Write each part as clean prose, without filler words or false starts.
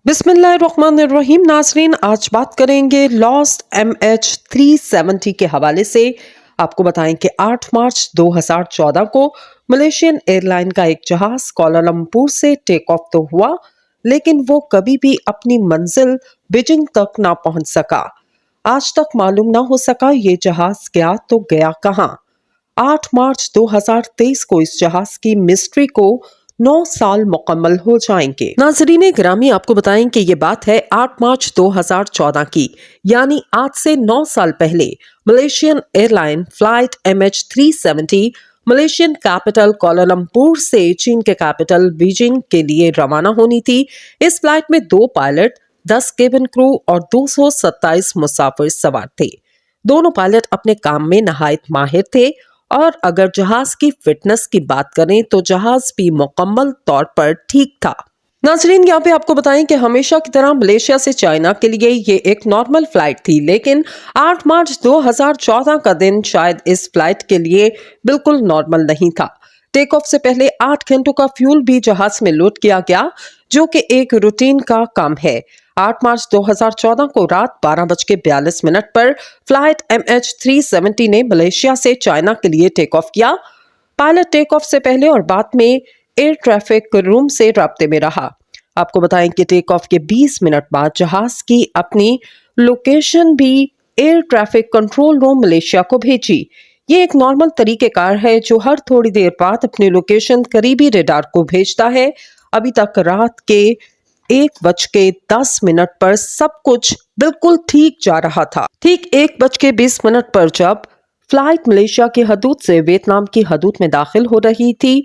बिस्मिल्लाहिर्रहमानिर्रहीम। नाजरीन, आज बात करेंगे लॉस्ट MH370 के हवाले से। आपको बताएं कि 8 मार्च 2014 को मलेशियन एयरलाइन का एक जहाज कोलालमपुर से टेक ऑफ तो हुआ, लेकिन वो कभी भी अपनी मंजिल बीजिंग तक ना पहुंच सका। आज तक मालूम ना हो सका ये जहाज गया तो गया कहां। 8 मार्च 2023 को इस जहाज की मिस्ट्री को 9 साल मुकम्मल हो जाएंगे। नाजरीन ग्रामी, आपको बताएं कि ये बात है 8 मार्च 2014 की, यानी आज से 9 साल पहले Malaysian airline flight MH370 Malaysian capital Kuala Lumpur से चीन के कैपिटल बीजिंग के लिए रवाना होनी थी। इस फ्लाइट में 2 पायलट, 10 केबिन क्रू और 227 मुसाफिर सवार थे। दोनों पायलट अपने काम में नहायत माहिर थे और अगर जहाज की फिटनेस की बात करें तो जहाज भी मुकम्मल तौर पर ठीक था। नाजरीन, यहाँ पे आपको बताएं कि हमेशा की तरह मलेशिया से चाइना के लिए ये एक नॉर्मल फ्लाइट थी, लेकिन 8 मार्च 2014 का दिन शायद इस फ्लाइट के लिए बिल्कुल नॉर्मल नहीं था। टेक ऑफ से पहले 8 घंटों का फ्यूल भी जहाज में लोड किया गया, जो कि एक रूटीन का काम है। 8 मार्च 2014 को रात 12:42 पर फ्लाइट MH370 ने मलेशिया से चाइना के लिए टेक ऑफ किया। पायलट टेक ऑफ से पहले और बाद में एयर ट्रैफिक रूम से राब्ते में रहा। आपको बताएं कि टेक ऑफ के 20 मिनट बाद जहाज की अपनी लोकेशन भी air traffic control room Malaysia को भेजी। ये एक नॉर्मल तरीकेकार है जो हर थोड़ी देर बाद अपनी लोकेशन करीबी रडार को भेजता है। अभी तक रात के 1:10 पर सब कुछ बिल्कुल ठीक जा रहा था। ठीक 1:20 पर जब फ्लाइट मलेशिया की हदूद से वियतनाम की हदूद में दाखिल हो रही थी,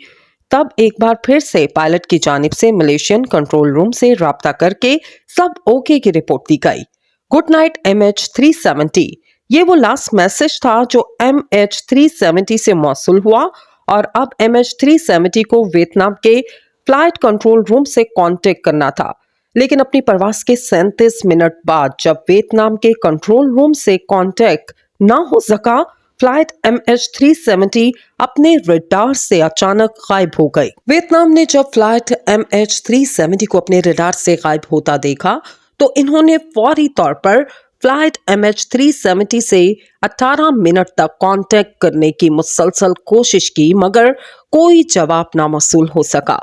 तब एक बार फिर से पायलट की जानिब से मलेशियन कंट्रोल रूम से राब्ता करके सब ओके की रिपोर्ट दी गई। गुड नाइट MH370, ये वो लास्ट मैसेज था जो MH370 से मौसूल हुआ और अब MH370 को वियतनाम के फ्लाइट कंट्रोल रूम से कांटेक्ट करना था। लेकिन अपनी परवास के 37 मिनट बाद जब वियतनाम के कंट्रोल रूम से कांटेक्ट ना हो सका, फ्लाइट MH370 अपने रडार से अचानक गायब हो गई। वियतनाम ने जब फ्लाइट MH370 को अपने रडार से गायब होता देखा तो इन्होंने फौरी तौर पर फ्लाइट MH370 से 18 मिनट तक कांटेक्ट करने की मुसलसल कोशिश की, मगर कोई जवाब नामौसूल हो सका।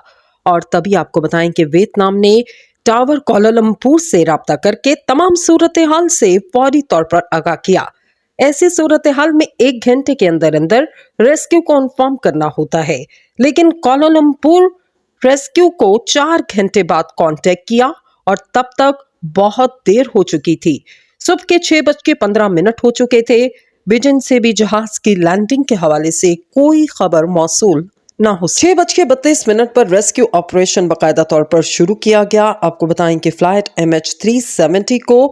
और तभी आपको बताएं कि वियतनाम ने टावर कोलालमपुर से राब्ता करके तमाम सूरत हाल से फौरी तौर पर आगाह किया। ऐसी सूरत हाल में 1 घंटे के अंदर अंदर रेस्क्यू को इन्फॉर्म करना होता है, लेकिन कोलालमपुर रेस्क्यू को 4 घंटे बाद कांटेक्ट किया और तब तक बहुत देर हो चुकी थी। सुबह के 6:15 हो चुके थे। बीजिंग से भी जहाज की लैंडिंग के हवाले से कोई खबर मौसूल ना हो। 6:32 पर रेस्क्यू ऑपरेशन बाकायदा तौर पर शुरू किया गया। आपको बताएं कि फ्लाइट MH370 को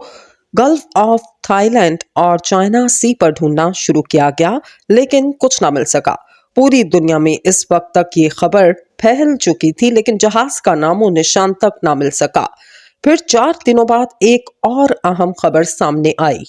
गल्फ ऑफ थाईलैंड और चाइना सी पर ढूंढना शुरू किया गया, लेकिन कुछ ना मिल सका। पूरी दुनिया में इस वक्त तक ये खबर फैल चुकी थी, लेकिन जहाज का नामो निशान तक ना मिल सका। फिर 4 दिनों बाद एक और अहम खबर सामने आई।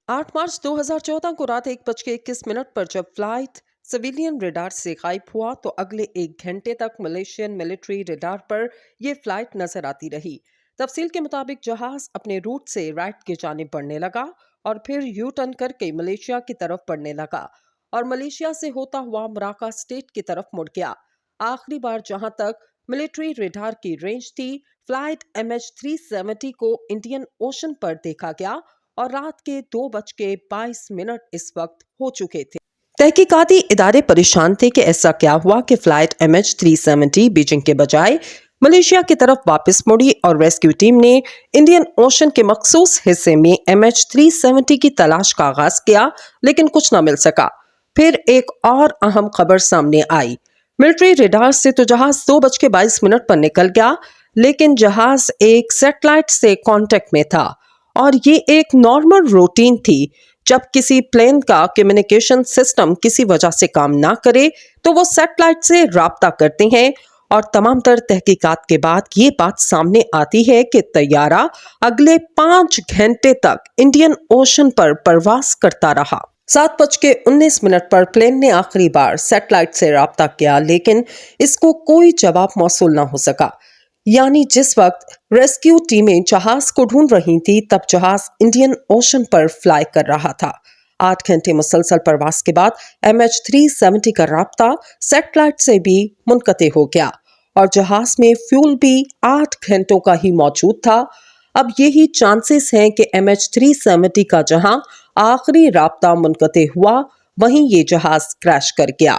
8 मार्च 2014 को रात 1:21 पर जब फ्लाइट सिविलियन रडार से गायब हुआ तो अगले 1 घंटे तक मलेशियन मिलिट्री रडार पर यह फ्लाइट नजर आती रही। तफसील के मुताबिक जहाज अपने रूट से राइट की जानिब बढ़ने लगा और फिर यू टर्न करके मलेशिया की तरफ बढ़ने लगा और मलेशिया से होता हुआ मराका स्टेट की तरफ मुड़ गया। आखिरी बार जहां तक मिलिट्री रडार की रेंज थी, फ्लाइट MH370 को इंडियन ओशन पर देखा गया और रात के 2:22 इस वक्त हो चुके थे। तहकीकाती इदारे परेशान थे कि ऐसा क्या हुआ कि फ्लाइट MH370 बीजिंग के बजाय मलेशिया की तरफ वापस मुड़ी और रेस्क्यू टीम ने इंडियन ओशन के मखसूस हिस्से में MH370 की तलाश का आगाज किया, लेकिन कुछ ना मिल सका। फिर एक और अहम खबर सामने आई। मिलिट्री रडार से तो जहाज 2:22 पर निकल गया, लेकिन जहाज एक सैटेलाइट से कांटेक्ट में था और ये एक नॉर्मल रूटीन थी। जब किसी प्लेन का कम्युनिकेशन सिस्टम किसी वजह से काम ना करे तो वो सैटेलाइट से राब्ता करते हैं और तमाम तर तहकीकात के बाद ये बात सामने आती है कि तैयारा अगले 5 घंटे तक इंडियन ओशन पर परवास करता रहा। 7:19 पर प्लेन ने आखिरी बार सैटेलाइट से राब्ता किया, लेकिन इसको कोई जवाब मौसूल ना हो सका। यानी जिस वक्त रेस्क्यू टीमें जहाज को ढूंढ रही थी तब जहाज इंडियन ओशन पर फ्लाई कर रहा था। 8 घंटे मुसलसल प्रवास के बाद MH370 का राब्ता सैटेलाइट से भी मुनक़ते हो गया और जहाज में फ्यूल भी 8 घंटों का ही मौजूद था। अब यही चांसेस हैं कि MH370 का जहां आखिरी राब्ता मुनक़ते हुआ वहीं ये जहाज क्रैश कर गया।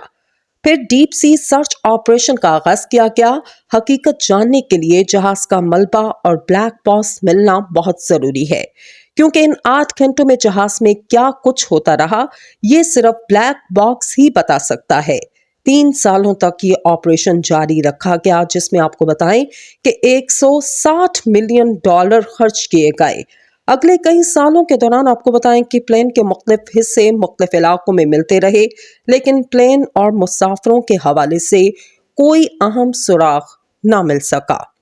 फिर डीप सी सर्च ऑपरेशन का आगाज किया गया। हकीकत जानने के लिए जहाज का मलबा और ब्लैक बॉक्स मिलना बहुत जरूरी है, क्योंकि इन 8 घंटों में जहाज में क्या कुछ होता रहा ये सिर्फ ब्लैक बॉक्स ही बता सकता है। 3 सालों तक ये ऑपरेशन जारी रखा गया, जिसमें आपको बताएं कि $160 मिलियन खर्च किए गए। अगले कई सालों के दौरान आपको बताएं कि प्लेन के मुख्तलिफ हिस्से मुख्तलिफ इलाकों में मिलते रहे, लेकिन प्लेन और मुसाफिरों के हवाले से कोई अहम सुराग ना मिल सका।